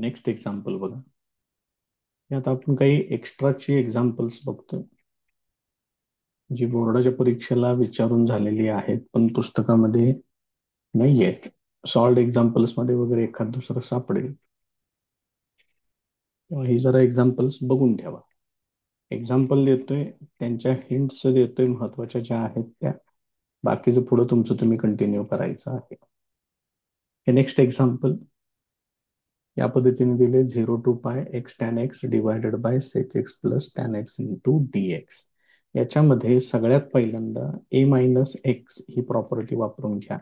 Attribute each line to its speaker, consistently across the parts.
Speaker 1: Next example बघा. यात आपण काही एक्स्ट्राची एक्झाम्पल्स बघतोय जी बोर्डाच्या परीक्षेला विचारून झालेली आहेत पण पुस्तकामध्ये नाही आहेत. सॉल्ड एक्झाम्पल्स मध्ये वगैरे एखाद दुसरं सापडेल तेव्हा ही जरा एक्झाम्पल्स बघून ठेवा. एक्झाम्पल देतोय, त्यांच्या हिंट्स देतोय महत्वाच्या ज्या आहेत त्या. बाकीचं पुढं तुमचं तुम्ही कंटिन्यू करायचं आहे. हे नेक्स्ट एक्झाम्पल या पद्धतीने दिले. 0 to π x tan x divided by sec x plus tan x into dx. याच्यामध्ये सगळ्यात पहिल्यांदा a minus x he property वापरून घ्या.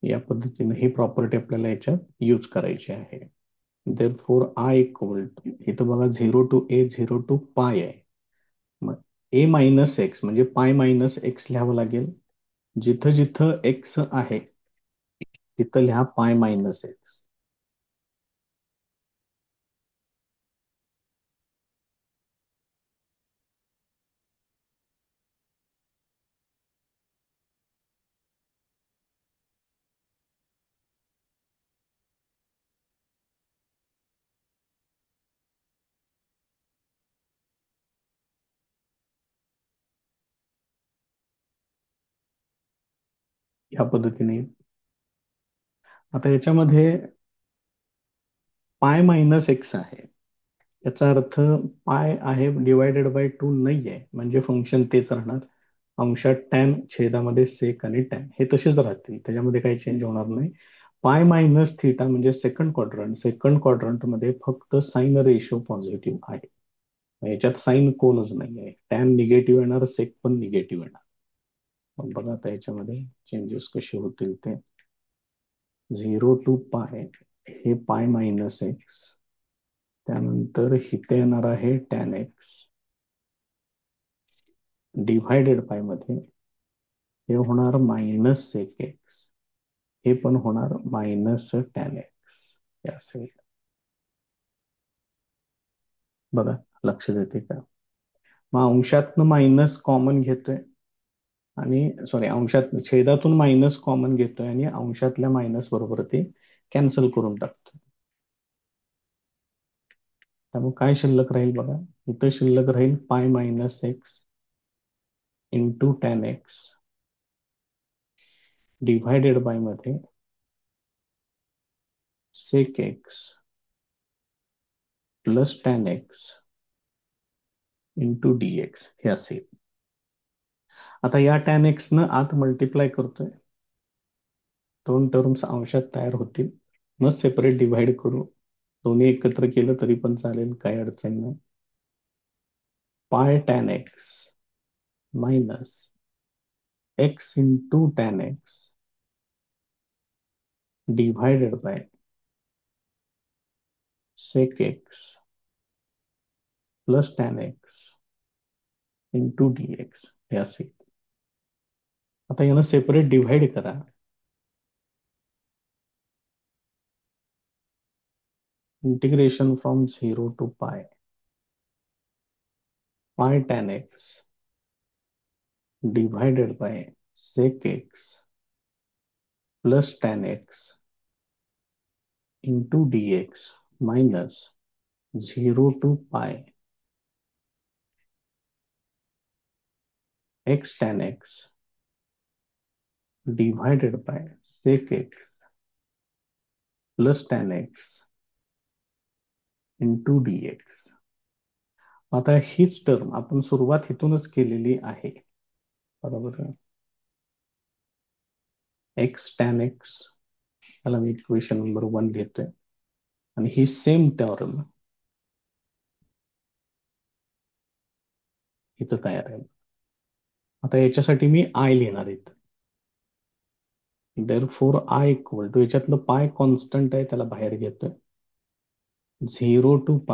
Speaker 1: या पद्धतीने ही प्रॉपर्टी आपल्याला याच्यात यूज करायची आहे. देअरफॉर आय इक्वल टू, इथं बघा 0 to a 0 to π आहे. मग a मायनस एक्स म्हणजे पाय मायनस एक्स लिहावं लागेल. जिथं जिथं एक्स आहे तिथं लिहा पाय मायनस एक्स. ह्या पद्धतीने आता याच्यामध्ये पाय मायनस एक्स आहे. याचा अर्थ पाय आहे डिवायडेड बाय 2 नाही आहे, म्हणजे फंक्शन तेच राहणार. अंशात टॅन, छेदामध्ये सेक आणि टॅन हे तसेच राहतील, त्याच्यामध्ये काही चेंज होणार नाही. पाय मायनस थिटा म्हणजे सेकंड क्वाड्रंट. सेकंड क्वाड्रंट मध्ये फक्त साइन रेशो पॉझिटिव्ह आहे. याच्यात साइन कोणच नाही आहे. टॅन निगेटिव्ह येणार, सेक पण निगेटिव्ह येणार. मग बघा आता याच्यामध्ये चेंजेस कसे होतील ते. 0 to π हे पाय मायनस एक्स, त्यानंतर इथे येणार आहे टॅन एक्स डिव्हायडेड बाय मध्ये हे होणार मायनस सेक एक्स, हे पण होणार मायनस टॅन एक्स. हे असेल. बघा लक्ष देते का. मग अंशातनं मायनस कॉमन घेतोय आणि सॉरी अंशात छेदातून मायनस कॉमन घेतोय आणि अंशातल्या मायनस बरोबर ते कॅन्सल करून टाकतो. त्यामुळे काय शिल्लक राहील बघा. इथं शिल्लक राहील pi minus x into tan x divided by मध्ये sec x plus tan x into D x हे असेल. आता या टॅन एक्स न आत मल्टिप्लाय करतोय, दोन टर्म्स अंशात तयार होतील. मग सेपरेट डिव्हाइड करू, दोन्ही एकत्र केलं तरी पण चालेल, काही अडचण नाही. Pi tan x minus x into tan x divided by sec x plus tan x into D x हे असेल. आता यानं सेपरेट डिव्हाइड करा. Integration from 0 to π pi tan x divided by sec x plus tan x into D x minus 0 to π x tan x divided by sec x plus tan x into D x. आता हीच term आपण सुरुवात इथूनच केलेली आहे, बरोबर. X tan x, त्याला मी equation number 1 घेतोय आणि ही सेम टर्म इथं तयार आहे. आता याच्यासाठी मी आय लिहिणार आहे. देअरफॉर आय इक्वल टू, याच्यातलं पाय कॉन्स्टंट आहे त्याला बाहेर घेतोय. 0 to π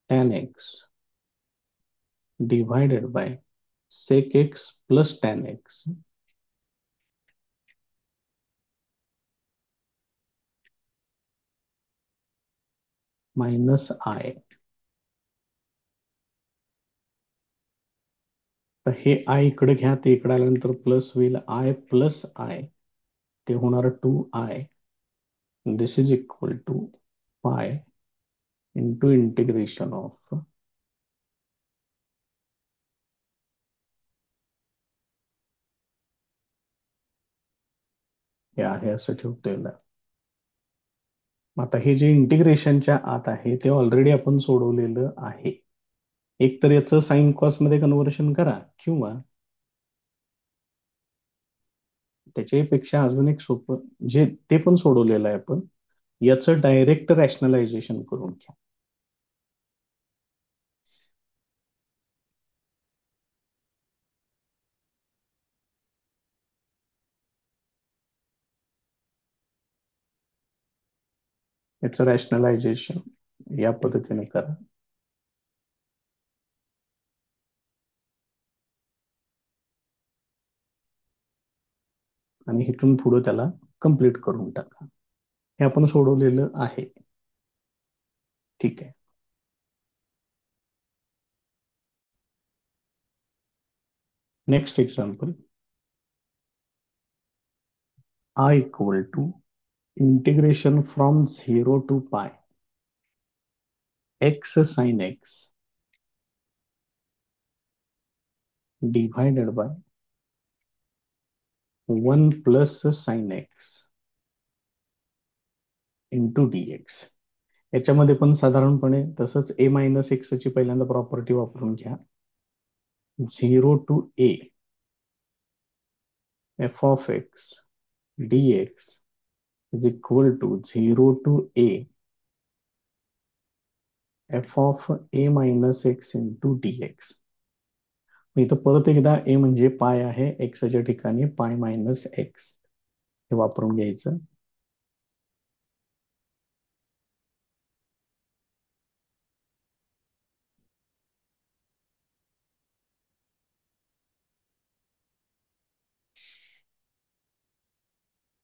Speaker 1: tan x divided by sec x plus tan x minus I. तर हे आय इकडे घ्या, ते इकडे आल्यानंतर प्लस होईल आय प्लस आय, ते होणार 2i. This is equal to pi into integration of हे आहे असं ठेवलेलं. आता हे जे इंटिग्रेशनच्या आत आहे ते ऑलरेडी आपण सोडवलेलं आहे. एक तर याचं साइन कॉस मध्ये कन्व्हर्शन करा, किंवा त्याच्यापेक्षा अजून एक सोपं जे ते पण सोडवलेलं आहे आपण, याचं डायरेक्ट रॅशनलायझेशन करून घ्या. याचं रॅशनलायझेशन या पद्धतीने करा आणि इथून पुढे त्याला कंप्लीट करून टाका. हे आपण सोडवलेलं आहे. ठीक आहे. Next example, I equal to integration from 0 to pi x sine x divided by 1 plus sine x into D x. याच्यामध्ये पण साधारणपणे तसंच ए मायनस एक्स ची पहिल्यांदा प्रॉपर्टी वापरून घ्या. 0 to A F of x D x is equal to 0 to A F of A minus x into D X. इथं परत एकदा ए म्हणजे पाय आहे, एक्सच्या ठिकाणी पाय मायनस एक्स हे वापरून घ्यायचं.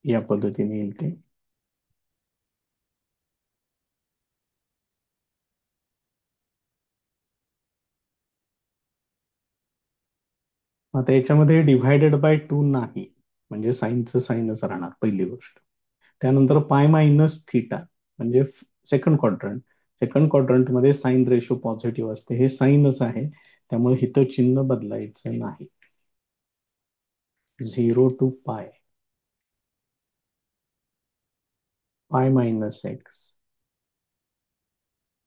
Speaker 1: या पद्धतीने येईल ते. आता याच्यामध्ये डिव्हायडेड बाय 2 नाही, म्हणजे साईनचं साईनच राहणार पहिली गोष्ट. त्यानंतर पाय मायनस थिटा म्हणजे सेकंड क्वाड्रंट मध्ये साइन रेशो पॉझिटिव्ह असते, हे साईनच आहे, त्यामुळे इथं चिन्ह बदलायचं नाही. 0 टू पाय पाय minus x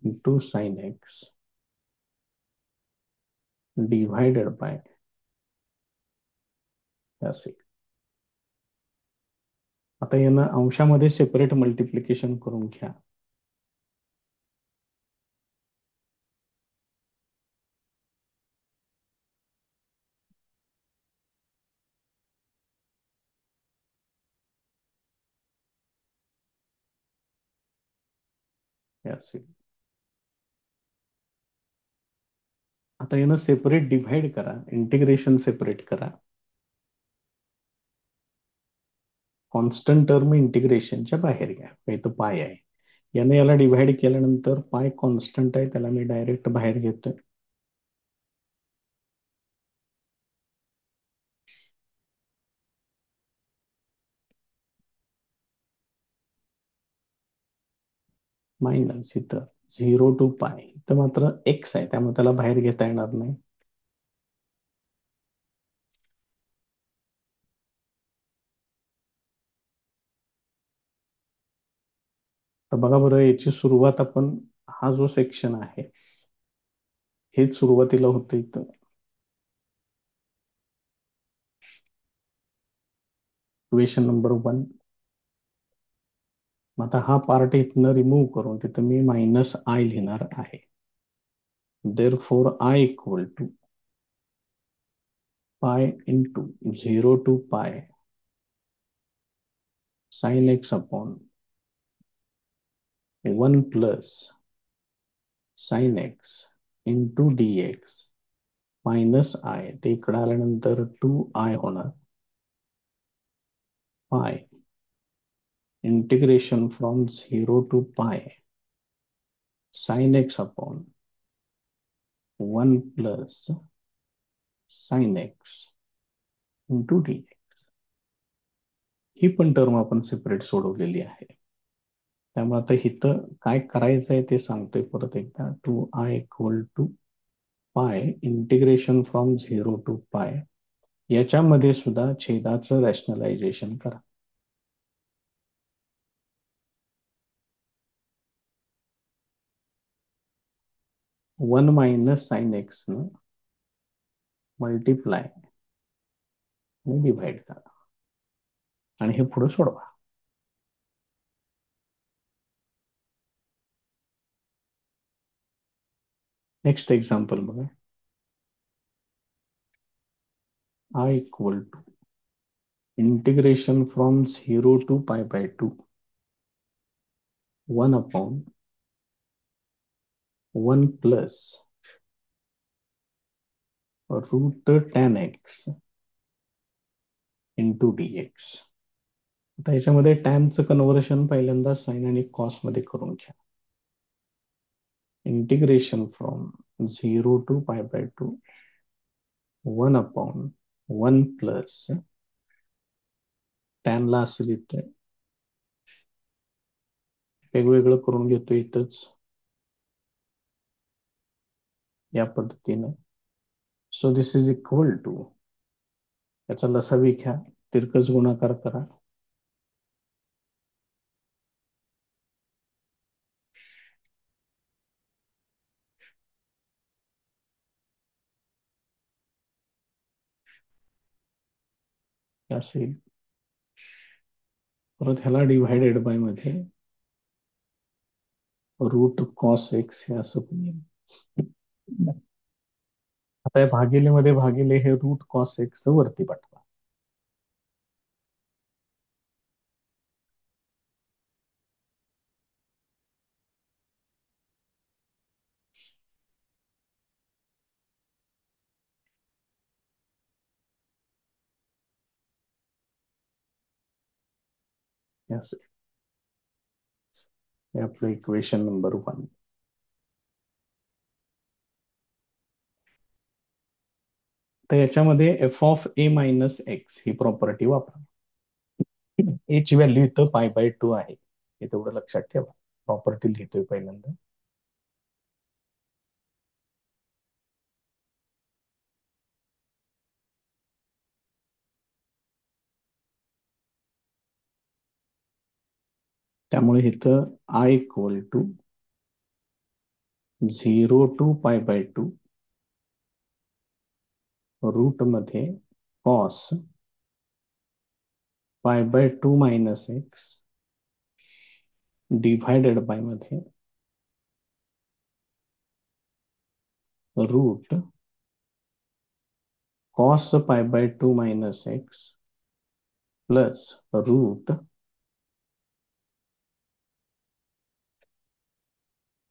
Speaker 1: into sine x divided bye असे. आता यांना अंशामध्ये सेपरेट मल्टिप्लिकेशन करून घ्या. हे असेल. आता यांना सेपरेट डिव्हाइड करा, इंटिग्रेशन सेपरेट करा. कॉन्स्टंट टर्म इंटिग्रेशनच्या बाहेर घ्या. इथं पाय आहे, याने याला डिव्हाइड केल्यानंतर पाय कॉन्स्टंट आहे, त्याला मी डायरेक्ट बाहेर घेतोय. मायनस इथं 0 टू पाय, इथं मात्र एक्स आहे त्यामुळे त्याला बाहेर घेता येणार नाही. तर बघा बरं, याची सुरुवात आपण, हा जो सेक्शन आहे हेच सुरुवातीला होतं इथं. Equation number 1. आता हा पार्ट इथनं रिमूव्ह करून तिथं मी मायनस आय लिहिणार आहे. Therefore I equal to pi into 0 to pi sine x upon 1 plus sine x into D x minus I, ते इकडे आल्यानंतर 2i होणार. Pi integration from 0 to pi sine x upon 1 plus sine x into d. ही पण term आपण separate सोडवलेली आहे. त्यामुळे आता इथं काय करायचं आहे ते सांगतोय परत एकदा. 2i = पाय इंटिग्रेशन फ्रॉम 0 to पाय. याच्यामध्ये सुद्धा छेदाचं रॅशनलायझेशन करा. 1 - sin x न मल्टिप्लाय आणि डिव्हाइड करा आणि हे पुढे सोडवा. नेक्स्ट एक्झाम्पल बघा. i = integration from 0 to π/2 1/1 + √tan x into dx. आता याच्यामध्ये टॅनचं कन्व्हर्शन पहिल्यांदा साइन आणि कॉस मध्ये करून घ्या. इंटिग्रेशन फ्रॉम 0 to π/2 1/1 + टॅनला असं लिहितोय, वेगवेगळं करून घेतो इथंच या पद्धतीनं. So this is equal to, याचा लसावी घ्या, तिरकस गुणाकार करा. असेल परत ह्याला डिव्हायडेड बाय मध्ये √cos x हे असं पण येईल. आता या भागिले मध्ये भागिले हे √cos x वरती पाठवा. हे असं. हे आपलं इक्वेशन नंबर 1. तर याच्यामध्ये f(a - x) ही प्रॉपर्टी वापरा. a ची व्हॅल्यू इथं π/2 आहे, हे तेवढं लक्षात ठेवा. प्रॉपर्टी लिहितोय पहिल्यांदा. त्यामुळे इथं i = 0 to π/2 रूट मध्ये cos π/2 - x डिव्हायडेड बाय मध्ये root cos π/2 - x plus root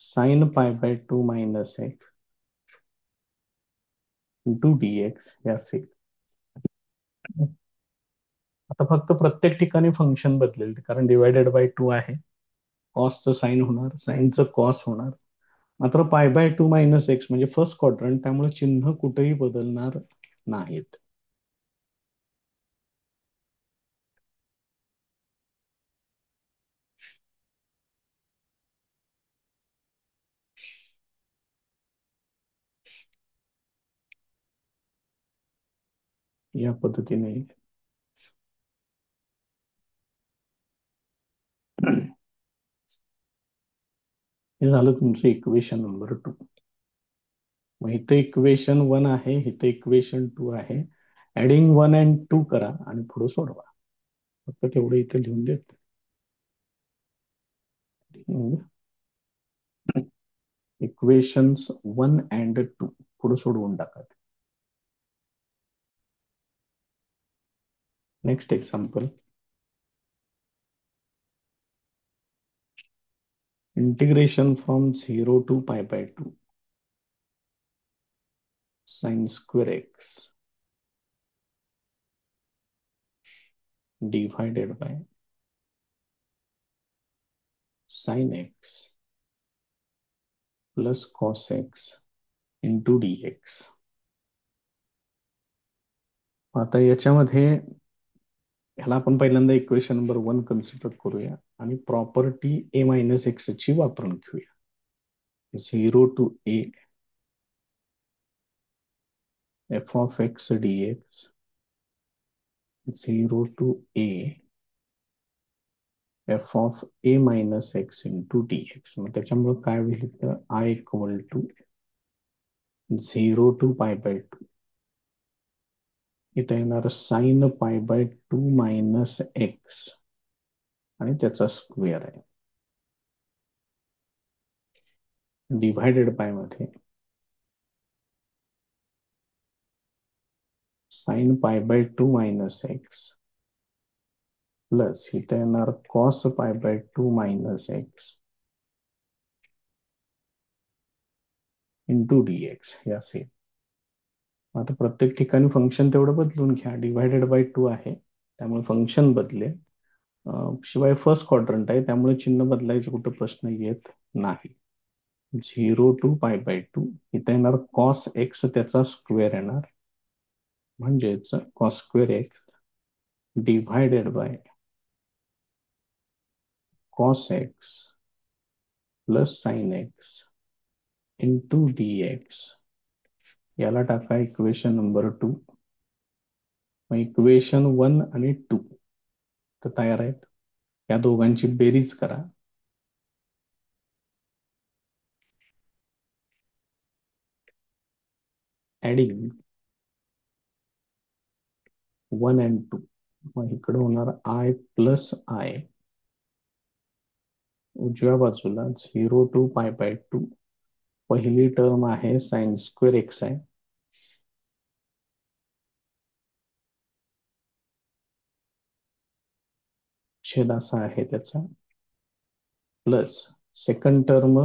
Speaker 1: sin π/2 - x into dx हे असेल. आता फक्त प्रत्येक ठिकाणी फंक्शन बदलेल, कारण डिवायडेड बाय 2 आहे. कॉसचं साइन होणार, साइनचं कॉस होणार. मात्र π/2 - x म्हणजे फर्स्ट क्वाड्रंट, त्यामुळे चिन्ह कुठेही बदलणार नाहीत. या पद्धतीने हे झालं तुमचं इक्वेशन नंबर 2. मग इथं इक्वेशन 1 आहे, इथं इक्वेशन 2 आहे. ऍडिंग 1 and 2 करा आणि पुढे सोडवा. फक्त तेवढं इथे लिहून देत. इक्वेशन्स 1 and 2 पुढे सोडवून टाका. Next example. Integration from 0 to π/2 sin²x divided by sin x plus cos x into D x. आता याच्यामध्ये ह्याला आपण पहिल्यांदा इक्वेशन नंबर 1 कन्सिडर करूया आणि प्रॉपर्टी ए मायनस एक्स ची वापरून घेऊया. 0 to a f of x dx, 0 to a f of a minus x into dx. मग त्याच्यामुळे काय होईल तर I इक्वल टू 0 to π/2 इथे येणार साइन π/2 मायनस एक्स आणि त्याचा स्क्वेअर आहे डिव्हायडेड बाय मध्ये साइन π/2 मायनस एक्स प्लस इथे येणार cos π/2 minus x into D x हे असेल. आता प्रत्येक ठिकाणी फंक्शन तेवढं बदलून घ्या. डिव्हायडेड बाय 2 आहे त्यामुळे फंक्शन बदलेल. शिवाय फर्स्ट क्वाड्रंट आहे त्यामुळे चिन्ह बदलायचं कुठं प्रश्न येत नाही. 0 to π/2 इथे येणार कॉस एक्स त्याचा स्क्वेअर येणार म्हणजेच cos square x divided by cos x plus sine x into D x. याला टाका इक्वेशन नंबर 2. मग इक्वेशन 1 आणि 2 तर तयार आहेत. या दोघांची बेरीज करा. Adding 1 and 2. मग इकडे होणार आय प्लस आय उजव्या बाजूला 0 to π/2. पहिली टर्म आहे साइन स्क्वेअर एक्स आहे छेद असा आहे त्याचा प्लस सेकंड टर्म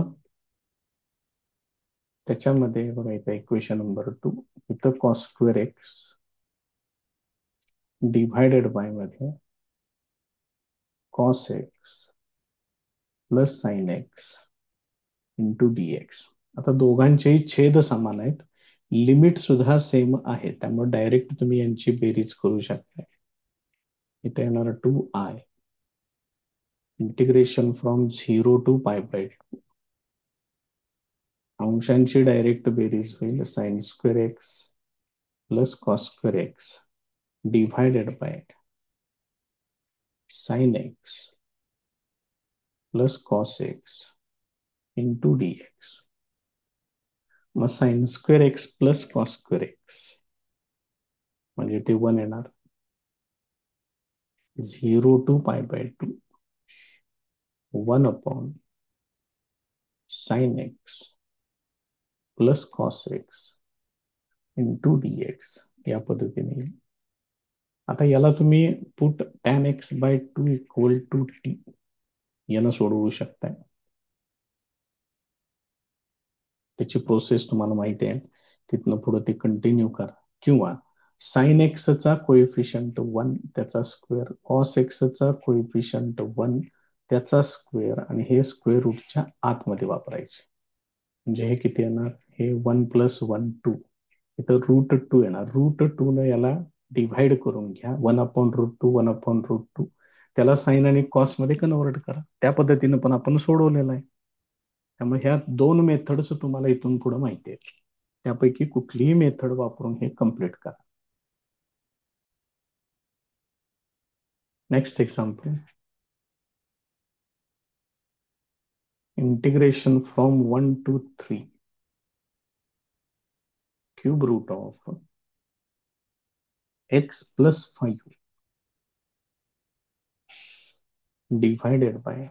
Speaker 1: त्याच्यामध्ये बघा इथं इक्वेशन नंबर 2 इथं cos square x divided by मध्ये cos x plus sine x into D x. आता दोघांचेही छेद समान आहेत लिमिट सुद्धा सेम आहे त्यामुळे डायरेक्ट तुम्ही यांची बेरीज करू शकता. इथे येणार 2i इंटिग्रेशन फ्रॉम 0 to π/2 अंशांची डायरेक्ट बेरीज होईल sine square x plus cos square x divided by sine x plus cos x into D x. मग sine square x plus cos square x म्हणजे ते 1 येणार 0 to π/2 1 upon sine x plus cos x into D x या पद्धतीने येईल. आता याला तुम्ही put tan x/2 equal to T यानं सोडवू शकताय. त्याची प्रोसेस तुम्हाला माहिती आहे तिथनं पुढे ते कंटिन्यू करा किंवा साइन एक्सचा कोएफिशियंट 1 त्याचा स्क्वेअर कॉस एक्सचा कोएफिशियंट 1 त्याचा स्क्वेअर आणि हे स्क्वेअर रूटच्या आतमध्ये वापरायचे. म्हणजे हे किती येणार हे 1 + 1 2 इथं √2 येणार. √2 न याला डिव्हाइड करून घ्या 1/√2 1/√2 त्याला साइन आणि कॉस मध्ये कन्वर्ट करा. त्या पद्धतीने पण आपण सोडवलेलं आहे. त्यामुळे ह्या 2 मेथड्स तुम्हाला इथून पुढे माहिती आहेत त्यापैकी कुठलीही मेथड वापरून हे कम्प्लीट करा. Next example integration from 1 to 3 cube root of x + 5 divided by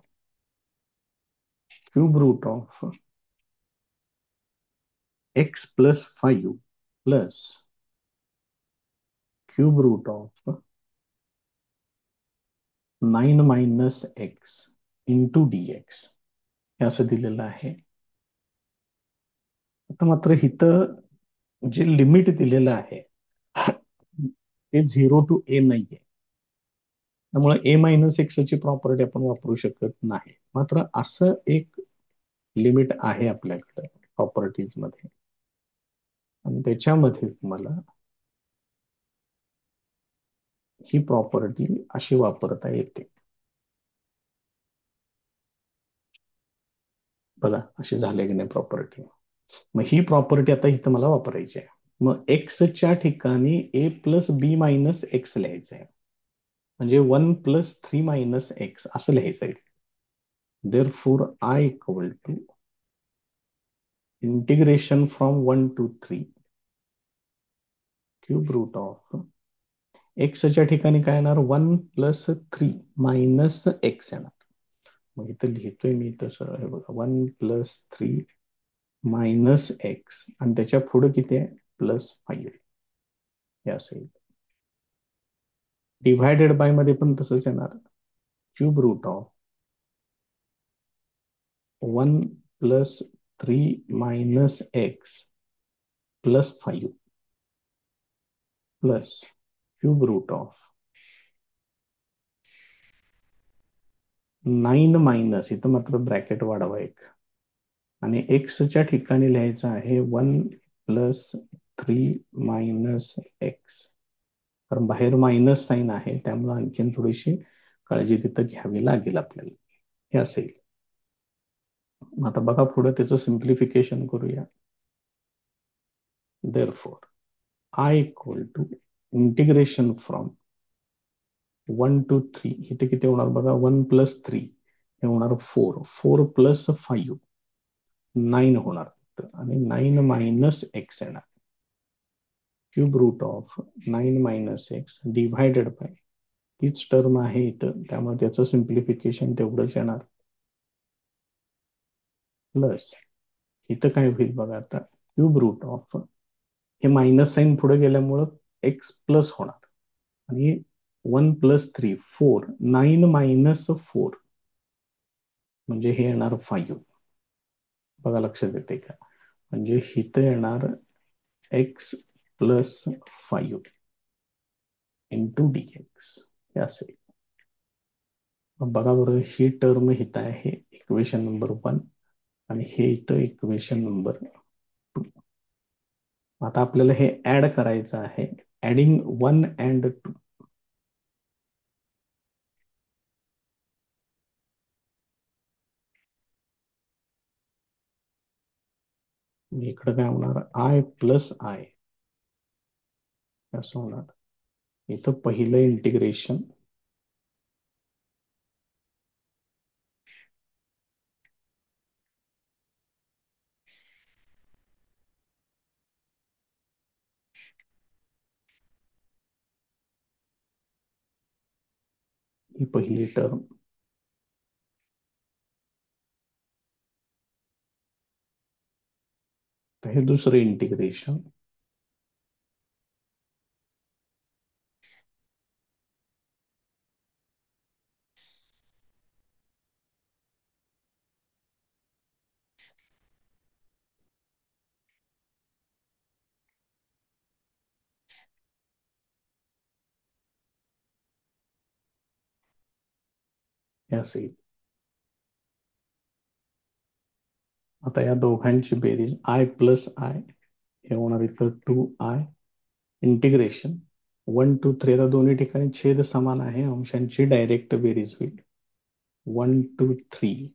Speaker 1: cube root of x + 5 plus cube root of 9 - x into dx हे असं दिलेलं आहे. आता मात्र इथं जे लिमिट दिलेलं आहे ते 0 to a नाहीये त्यामुळे a - x ची प्रॉपर्टी आपण वापरू शकत नाही. मात्र असं एक लिमिट आहे आपल्याकडे प्रॉपर्टीज मध्ये, आणि त्याच्यामध्ये तुम्हाला ही प्रॉपर्टी अशी वापरता येते. बघा अशी झाली की नाही प्रॉपर्टी. मग ही प्रॉपर्टी आता इथं मला वापरायची आहे. मग एक्सच्या ठिकाणी ए प्लस बी मायनस एक्स लिहायचं आहे, म्हणजे 1 + 3 - एक्स असं लिहायचं आहे. Therefore I equal to integration from 1 to 3 cube root of एक्सच्या ठिकाणी काय येणार, 1 + 3 - एक्स येणार. मग इथं लिहितोय मी तसं, हे बघा 1 + 3 - एक्स, आणि त्याच्या पुढे किती आहे, +5 हे असेल. डिव्हायडेड बाय मध्ये पण तसंच येणार, cube root of 1 + 3 - X +5 plus cube root of 9 minus, इथं मात्र ब्रॅकेट वाढवा एक, आणि एक्सच्या ठिकाणी लिहायचं आहे 1 + 3 - एक्स, कारण बाहेर मायनस साईन आहे त्यामुळे आणखीन थोडीशी काळजी तिथं घ्यावी लागेल आपल्याला. हे असेल. आता बघा पुढे त्याचं सिम्प्लिफिकेशन करूया. Therefore I equal to integration from 1 to 3, इथे किती होणार बघा, 1 + 3 हे होणार 4, 4 + 5 9 होणार, आणि 9 - एक्स येणार. Cube root of 9 - X divided by, तीच टर्म आहे इथं त्यामुळे त्याचं सिम्प्लिफिकेशन तेवढंच येणार, प्लस इथं काय होईल बघा आता, क्यूब रूट ऑफ हे मायनस साईन पुढे गेल्यामुळं एक्स प्लस होणार, आणि 1 + 3 4, 9 - 4 म्हणजे हे येणार 5. बघा लक्षात येते का, म्हणजे इथं येणार x + 5 × dx हे असेल. मग बघा बरं, ही टर्म इथं आहे इक्वेशन नंबर 1, आणि हे इथं इक्वेशन नंबर 2. आता आपल्याला हे ऍड करायचं आहे, ऍडिंग 1 and 2. इकडं काय होणार, आय प्लस आय असं होणार. इथं पहिलं इंटिग्रेशन, ही पहिली टर्म, हे दुसरं इंटिग्रेशन, हे असेल. आता या दोघांची बेरीज आय प्लस आय हे होणार इथं 2i इंटिग्रेशन 1 to 3, आता दोन्ही ठिकाणी छेद समान आहे, अंशांची डायरेक्ट बेरीज होईल 1 to 3.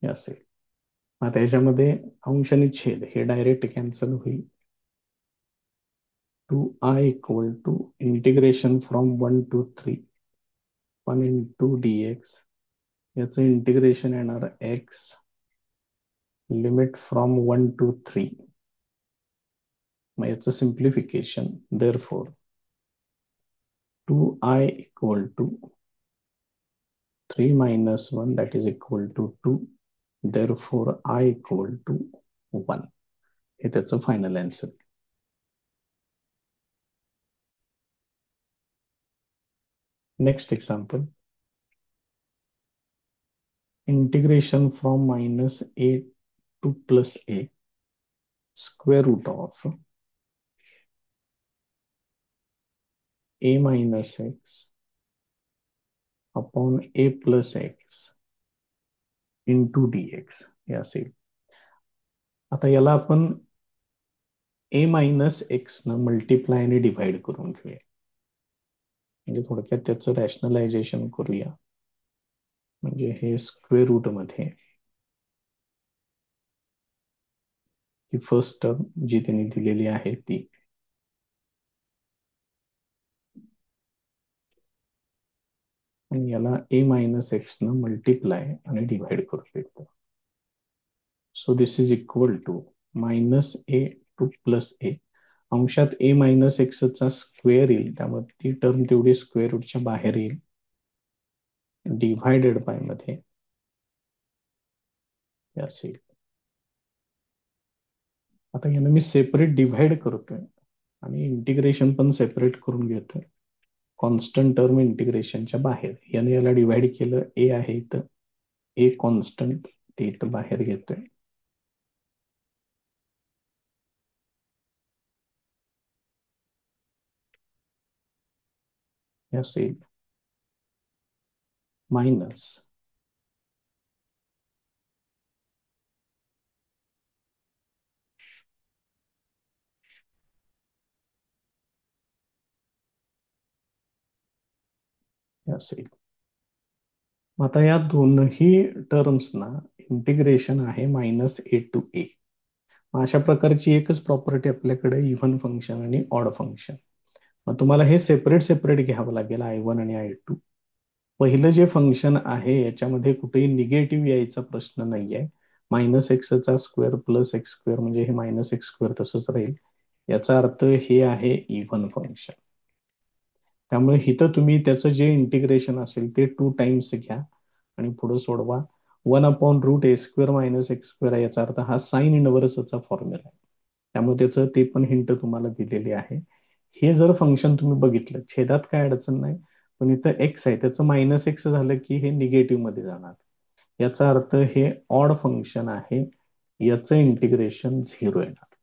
Speaker 1: हे असेल. आता याच्यामध्ये अंश आणि छेद हे डायरेक्ट कॅन्सल होईल. 2i = integration from 1 to 3 1 × dx, याचं इंटिग्रेशन येणार x लिमिट फ्रॉम 1 to 3. मग याचं simplification, therefore 2i = 3 - 1 that is equal to 2. Therefore I = 1. हे त्याचं final answer. Next example, integration from -a to +a square root of a minus X upon a plus X into dx हे असेल. आता याला आपण a minus X न multiply आणि divide करून घेऊया. म्हणजे थोडक्यात त्याचं रॅशनलायझेशन करूया. म्हणजे हे स्क्वेअर रूट मध्ये ही फर्स्ट टर्म जी त्यांनी दिलेली आहे ती, आणि याला a मायनस एक्स न मल्टिप्लाय आणि डिव्हाइड करू शकतो. So this is equal to -a to +a. अंशात a मायनस एक्सचा स्क्वेअर येईल, त्यामुळे ती टर्म तेवढी स्क्वेअर रूटच्या बाहेर येईल, डिव्हायडेड बाय मध्ये हे असेल. आता याला मी सेपरेट डिव्हाइड करतोय आणि इंटिग्रेशन पण सेपरेट करून घेतोय. कॉन्स्टंट टर्म इंटिग्रेशनच्या बाहेर, याने याला डिव्हाइड केलं, ए आहे इथं, ए कॉन्स्टंट ते इथं बाहेर घेतोय. हे असेल मायनस हे असेल. आता या दोनही टर्म्सना इंटिग्रेशन आहे -a टू a. अशा प्रकारची एकच प्रॉपर्टी आपल्याकडे इव्हन फंक्शन आणि ऑड फंक्शन. मग तुम्हाला हे सेपरेट सेपरेट घ्यावं लागेल, I1 आणि I2. पहिलं जे फंक्शन आहे याच्यामध्ये कुठेही निगेटिव्ह यायचा प्रश्न नाहीये. मायनस एक्सचा स्क्वेअर प्लस एक्स स्क्वेअर म्हणजे हे मायनस एक्स स्क्वेअर तसंच राहील. याचा अर्थ हे आहे इव्हन फंक्शन. त्यामुळे इथं तुम्ही त्याचं जे इंटिग्रेशन असेल ते 2 टाइम्स घ्या आणि पुढे सोडवा. 1/√a² मायनस एक्स स्क्वेअर आहे, याचा अर्थ हा साइन इनव्हर्सचा फॉर्म्युला आहे. त्यामुळे त्याचं ते पण हिंट तुम्हाला दिलेली आहे. हे जर फंक्शन तुम्ही बघितलं, छेदात काय अडचण नाही, पण इथं एक्स आहे, त्याचं मायनस एक्स झालं की हे निगेटिव्ह मध्ये जाणार. याचा अर्थ हे ऑड फंक्शन आहे, याचं इंटिग्रेशन 0 येणार.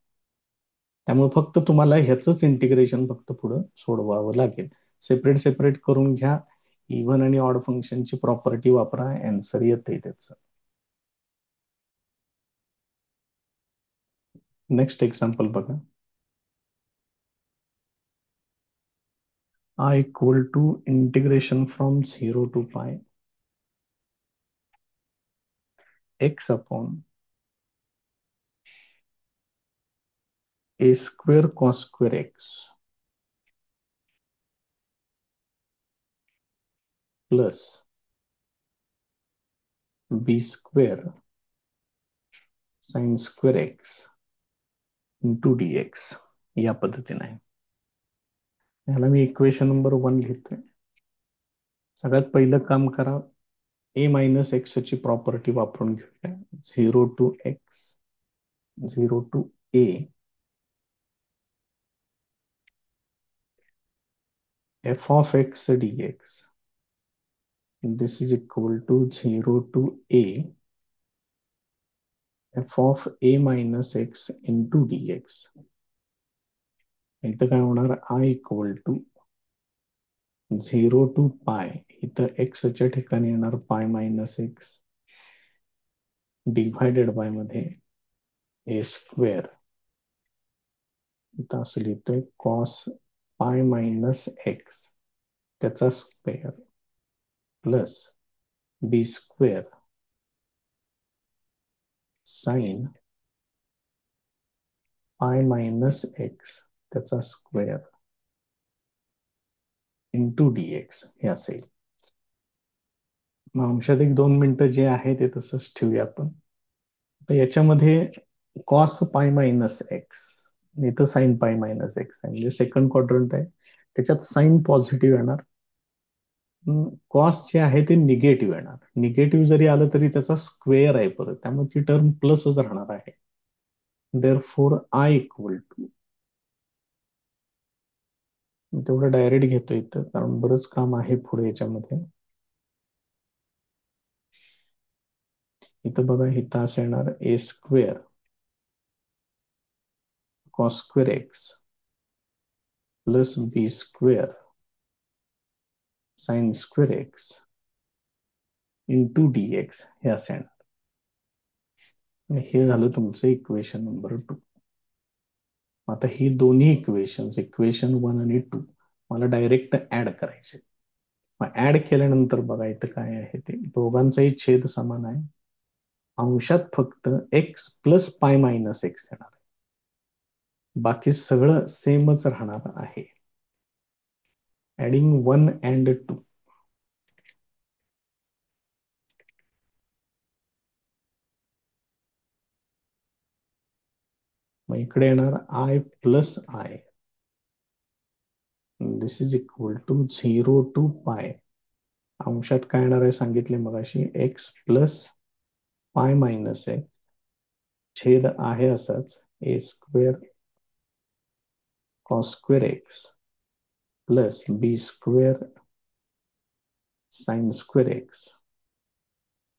Speaker 1: त्यामुळे फक्त तुम्हाला ह्याचंच इंटिग्रेशन फक्त पुढे सोडवावं लागेल. सेपरेट सेपरेट करून घ्या, इव्हन आणि ऑड फंक्शनची प्रॉपर्टी वापरा, आन्सर येते त्याचं. नेक्स्ट एक्झाम्पल बघा. I equal to integration from 0 to pi x upon a² cos square x plus b² sine square x into dx या पद्धतीने आहे. ह्याला मी इक्वेशन नंबर 1 लिहितोय. सगळ्यात पहिलं काम करा, a मायनस एक्स ची प्रॉपर्टी वापरून घेऊया. 0 to X 0 to a f of x dx. This is equal to 0 to a f of a minus x into dx. इथं काय होणार, I इक्वल टू 0 टू पाय, इथं एक्सच्या ठिकाणी येणार पाय मायनस एक्स डिव्हायडेड बाय मध्ये a². इथं असं लिहितोय कॉस पाय मायनस एक्स त्याचा square plus b² sine pi minus X त्याचा स्क्वेअर इंटू dx हे असेल. मग अंशात 1-2 मिनिटं जे आहे ते तसंच ठेवूया आपण. तर याच्यामध्ये कॉस पाय मायनस एक्स, इथं साइन पाय मायनस एक्स आहे, म्हणजे सेकंड क्वाड्रंट आहे, त्याच्यात साइन पॉझिटिव्ह येणार, कॉस जे आहे ते निगेटिव्ह येणार. निगेटिव्ह जरी आलं तरी त्याचा स्क्वेअर आहे परत, त्यामुळे ती टर्म प्लसच राहणार आहे. देअरफॉर आय इक्वल टू, तेवढं डायरेक्ट घेतो इथं कारण बरंच काम आहे पुढे याच्यामध्ये. इथं बघा, इथं असं येणार A square cos square x plus B square sine square x into D x, हे असं येणार. आणि हे झालं तुमचं इक्वेशन नंबर 2. आता ही दोन्ही इक्वेशन्स, इक्वेशन 1 आणि 2, मला डायरेक्ट ऍड करायचे. मग ऍड केल्यानंतर बघा इथं काय आहे, ते दोघांचाही छेद समान आहे. अंशात फक्त x plus pi minus x येणार आहे. बाकी सगळं सेमच राहणार आहे. Adding 1 and 2. मग इकडे येणार I plus I, this is equal to 0 to pi. अंशात काय येणार आहे सांगितले मगाशी, x plus pi minus x, छेद आहे असाच a square cos square x plus B square sine square x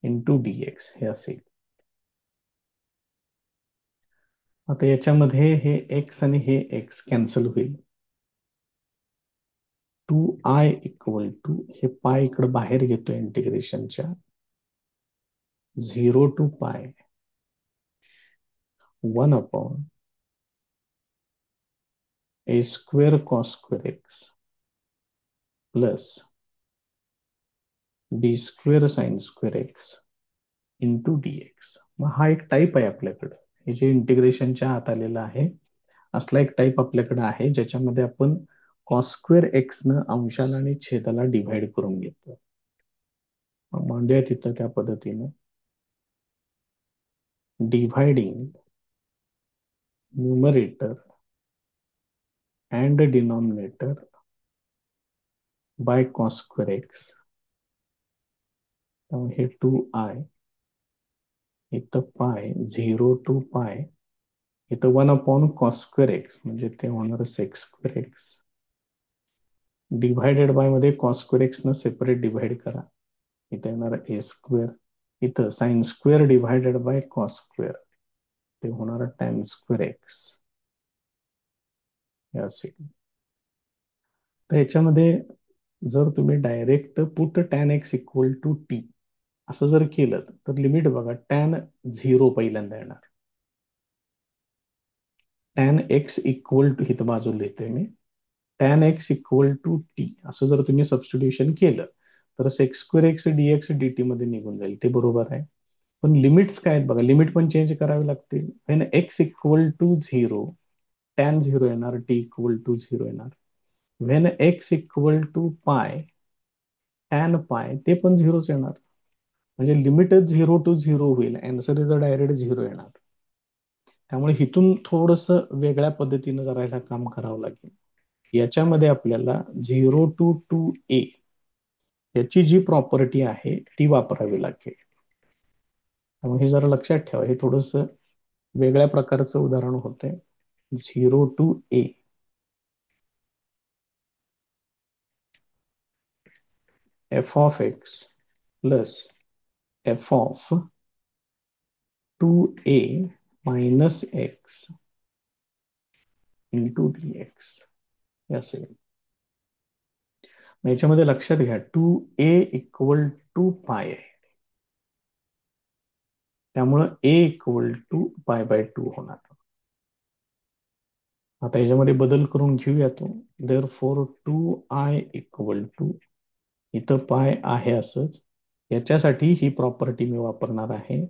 Speaker 1: into D x, हे असेल. आता याच्यामध्ये हे एक्स आणि हे एक्स कॅन्सल होईल. 2i इक्वल टू, हे पाय इकडे बाहेर घेतो इंटिग्रेशनच्या, 0 to pi 1 upon A square cos square x plus B square sine square x into D x. मग हा एक टाईप आहे आपल्याकडे, हे जे इंटिग्रेशनच्या आत आलेलं आहे, असला एक टाईप आपल्याकडे आहे ज्याच्यामध्ये आपण कॉस स्क्वेअर एक्स न अंशाला आणि छेदाला डिव्हाइड करून घेतो. म्हणजे तिथं त्या पद्धतीनं dividing numerator and denominator by cos square x. त्यामुळे हे 2i, इथं पाय 0 टू पाय, इथं 1 अपॉन कॉस स्क्वेअर एक्स, म्हणजे ते होणार sex square x divided by मध्ये कॉस स्क्वेअर एक्स न सेपरेट डिव्हाइड करा, इथे येणार ए स्क्वेअर, इथं sine square divided by cos square, ते होणार टॅन स्क्वेअर एक्स, हे असेल. तर याच्यामध्ये जर तुम्ही direct put tan x equal to T असं जर केलं तर लिमिट बघा, टॅन 0 पहिल्यांदा येणार, टॅन एक्स इक्वल टू, इथं बाजूला लिहितोय मी, tan x equal to T असं जर तुम्ही सबस्टिट्यूशन केलं तर sec square x D x d t मध्ये निघून जाईल, ते बरोबर आहे. पण लिमिट्स काय आहेत बघा, लिमिट पण चेंज करावी लागतील. When X equal to 0, tan 0 येणार, टी इक्वल टू 0 येणार. When X equal to pi, tan pi ते पण 0च येणार. म्हणजे लिमिटच 0 टू 0 होईल, अँसर इज अ डायरेक्ट 0 येणार. त्यामुळे इथून थोडस वेगळ्या पद्धतीनं करायला काम करावं लागेल. याच्यामध्ये आपल्याला 0 टू 2a याची जी प्रॉपर्टी आहे ती वापरावी लागेल. त्यामुळे हे जरा लक्षात ठेवा, हे थोडस वेगळ्या प्रकारचं उदाहरण होतंय. 0 to a f of x plus f of 2a minus x into D x, हे असेल. याच्यामध्ये लक्षात घ्या 2a इक्वल टू पाय आहे, त्यामुळं a equal to pi by 2 होणार. आता याच्यामध्ये बदल करून घेऊया तो. There four 2i equal to, इथं पाय आहे असंच, याच्यासाठी ही प्रॉपर्टी मी वापरणार आहे.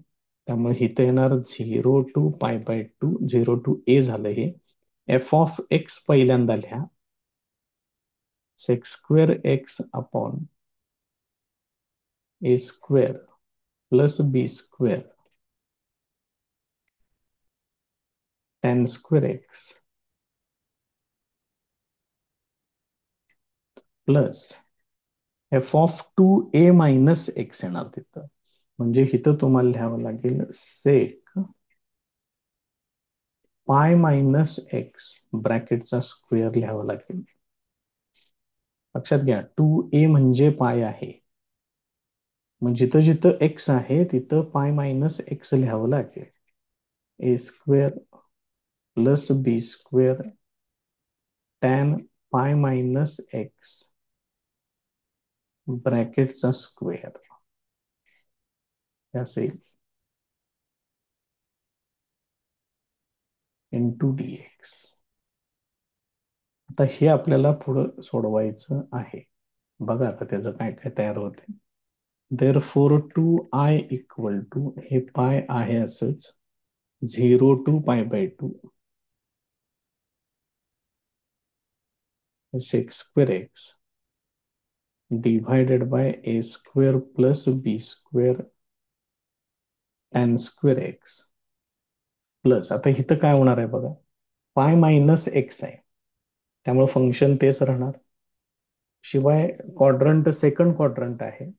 Speaker 1: त्यामुळे इथं येणार 0 to pi by 2, 0 to a झालं हे. एफ ऑफ एक्स पहिल्यांदा लिहा, sec square X upon A square plus B square tan square x plus F of 2a minus x येणार तिथं. म्हणजे इथं तुम्हाला लिहावं लागेल सेक पाय मायनस एक्स ब्रॅकेटचा स्क्वेअर लिहावा लागेल. लक्षात घ्या 2a म्हणजे पाय आहे. मग जिथं जिथं एक्स आहे तिथं पाय मायनस एक्स लिहावं लागेल. A square plus B square tan pi minus x ब्रॅकेटचा स्क्वेअर असेल इंटू डी एक्स. आता हे आपल्याला पुढं सोडवायचं आहे. बघा आता त्याचं काय काय तयार होते. देअरफॉर 2i इक्वल टू हे पाय आहे असंच 0 to π/2 sec square x divided by a square plus B square tan square x plus आता इथं काय होणार आहे बघा पाय मायनस एक्स आहे त्यामुळे फंक्शन तेच राहणार. शिवाय क्वाड्रंट सेकंड क्वाड्रंट आहे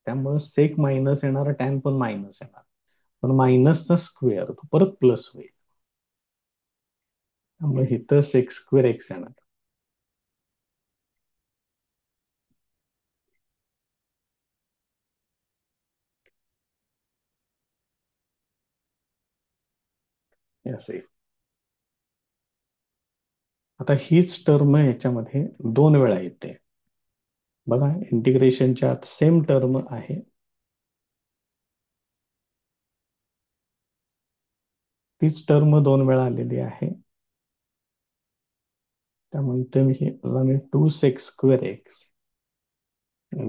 Speaker 1: त्यामुळे सेक मायनस येणार टॅन पण मायनस येणार पण मायनसचा स्क्वेअर तो परत प्लस होईल त्यामुळे इथं सेक स्क्वेअर एक्स येणार. हे असे आता हीच टर्म याच्यामध्ये दोन वेळा येते. बघा इंटिग्रेशनच्या आत सेम टर्म आहे तीच टर्म दोन वेळा आलेली आहे त्यामुळे इथे मी 2 sec square x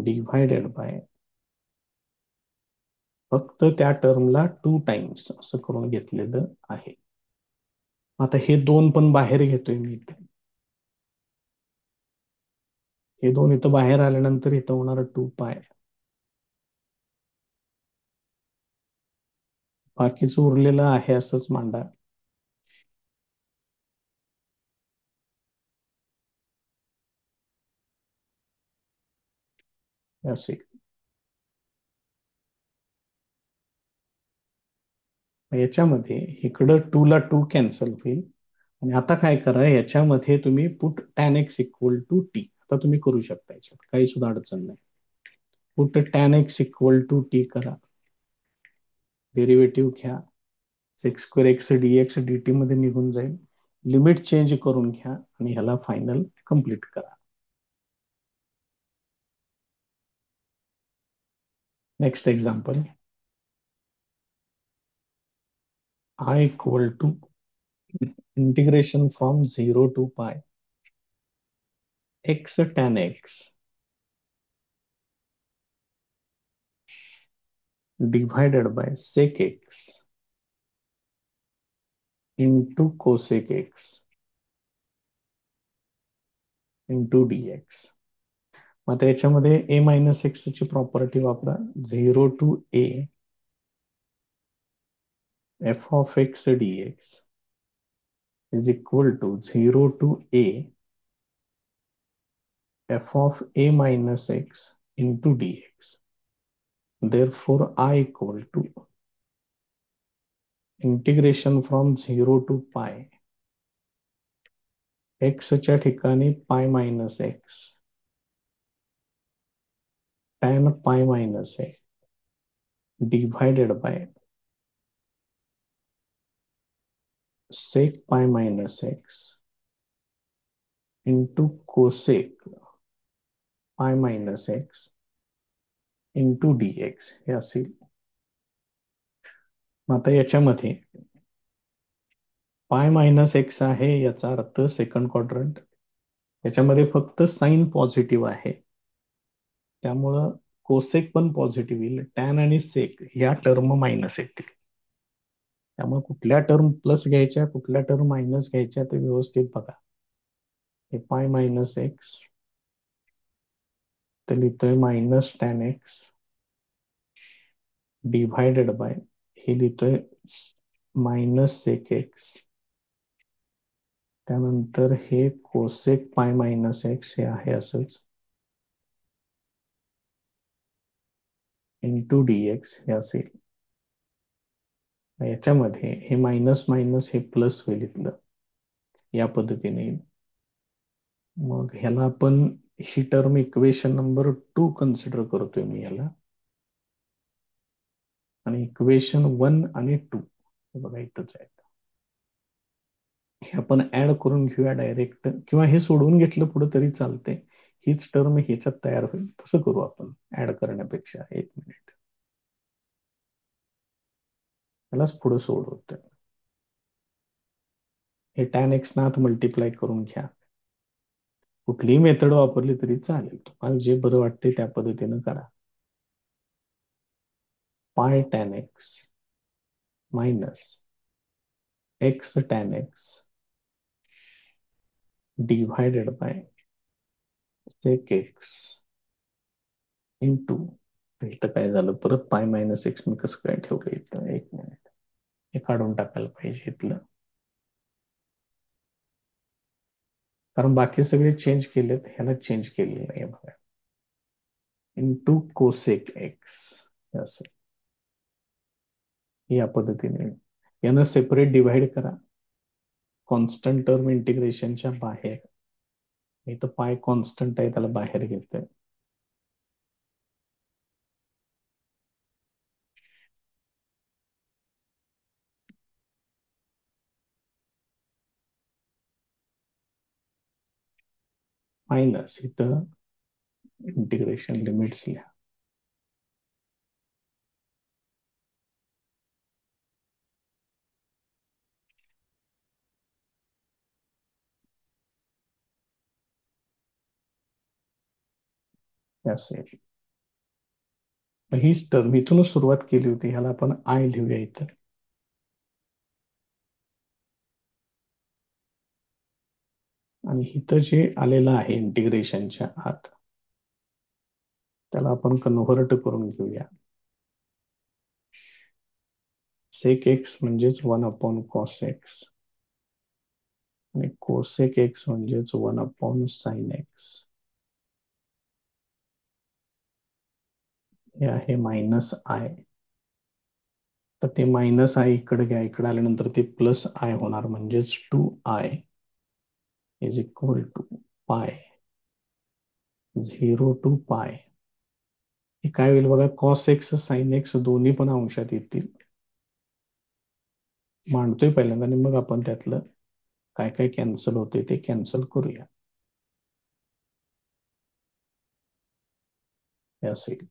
Speaker 1: divided by फक्त त्या टर्मला 2 टाइम्स असं करून घेतलेलं आहे. आता हे दोन पण बाहेर घेतोय मी इथे. हे दोन इथं बाहेर आल्यानंतर इथं होणार 2π बाकीचं उरलेलं आहे असंच मांडा. असे याच्यामध्ये इकडं 2 ला 2 कॅन्सल होईल आणि आता काय करा याच्यामध्ये तुम्ही put tan x equal to t आता तुम्ही करू शकता याच्यात काही सुद्धा अडचण नाही. Put tan x equal to t करा डेरिव्हेटिव्ह घ्या sec square x D x d t मध्ये निघून जाईल. लिमिट चेंज करून घ्या आणि ह्याला फायनल कम्प्लीट करा. Next example I equal to integration from 0 to π x tan x divided by sec x into cosec x into D x. मग आता याच्यामध्ये ए मायनस एक्स ची प्रॉपर्टी वापरा 0 to a f of x D x is equal to 0 to a f of A minus x into D x. Therefore I equal to integration from 0 to π एक्सच्या ठिकाणी pi minus x tan pi minus x divided by sec pi minus x into cosec pi minus x into D x हे असेल. आता याच्यामध्ये पाय minus x आहे याचा अर्थ सेकंड क्वाड्रंट याच्यामध्ये फक्त साइन पॉझिटिव्ह आहे त्यामुळं कोसेक पण पॉझिटिव्ह येईल टॅन आणि सेक या टर्म मायनस येतील त्यामुळे कुठल्या टर्म प्लस घ्यायच्या कुठल्या टर्म मायनस घ्यायच्या ते व्यवस्थित बघा. हे पाय मायनस एक्स तर लिहितोय minus tan x divided by हे लिहितोय मायनस सेक एक्स त्यानंतर हे कोसेक पाय मायनस एक्स हे आहे असंच इंटू डी एक्स हे असेल. याच्यामध्ये हे मायनस मायनस हे प्लस होईल इथलं, या पद्धतीने येईल. मग ह्याला आपण, ही टर्म इक्वेशन नंबर 2 कन्सिडर करतोय मी ह्याला. आणि इक्वेशन 1 आणि 2 हे बघा इथंच आहेत. हे आपण ऍड करून घेऊया डायरेक्ट, किंवा हे सोडवून घेतलं पुढे तरी चालते. हीच टर्म ह्याच्यात तयार होईल, तसं करू आपण ऍड करण्यापेक्षा. एक मिनिट, त्यालाच पुढे सोडवतोय. हे tan x ना मल्टिप्लाय करून घ्या. कुठलीही मेथड वापरली तरी चालेल, तुम्हाला जे बरं वाटते त्या पद्धतीनं करा. पाय tan x minus x tan x divided bye sec x into, इथं काय झालं परत, पाय मायनस एक्स मी कसं काय ठेवलं इथं, एक मिनिट, हे काढून टाकायला पाहिजे इथलं, कारण बाकी सगळे चेंज केलेत, ह्याला चेंज केलेलं नाही बघा. इंटू कोसेक एक्स असं, या पद्धतीने यानं सेपरेट डिव्हाइड करा. कॉन्स्टंट टर्म इंटिग्रेशनच्या बाहेर, इथं पाय कॉन्स्टंट आहे त्याला बाहेर घेतोय. मायनस इथं इंटिग्रेशन लिमिट्स लिहा. असेल हीच टर्म इथूनच सुरुवात केली होती, ह्याला आपण आय लिहूया इथं. आणि इथं जे आलेलं आहे इंटिग्रेशनच्या आत, त्याला आपण कन्व्हर्ट करून घेऊया. सेक एक्स म्हणजेच 1 कॉस एक्स, आणि कोसेक एक्स म्हणजेच 1 साइन एक्स. हे आहे मायनस आय. तर ते मायनस आय इकडे घ्या, इकडे आल्यानंतर ते प्लस आय होणार, म्हणजेच 2i इज इक्वल टू पाय 0 टू पाय. हे काय होईल बघा, कॉस एक्स साइन एक्स दोन्ही पण अंशात येतील. मांडतोय पहिल्यांदा आणि मग आपण त्यातलं काय काय कॅन्सल होते ते कॅन्सल करूया. हे असेल,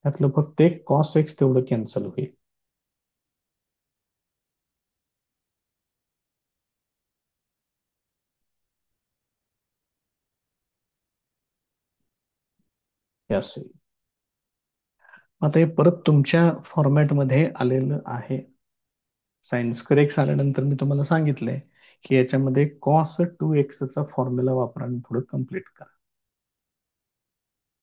Speaker 1: त्यातलं फक्त एक कॉस एक्स तेवढं कॅन्सल होईल. हे असेल. आता हे परत तुमच्या फॉर्मॅटमध्ये आलेलं आहे. साइन स्क्वेअर एक्स आल्यानंतर मी तुम्हाला सांगितलंय की याच्यामध्ये कॉस 2x चा फॉर्म्युला वापरा आणि थोडं कम्प्लीट करा.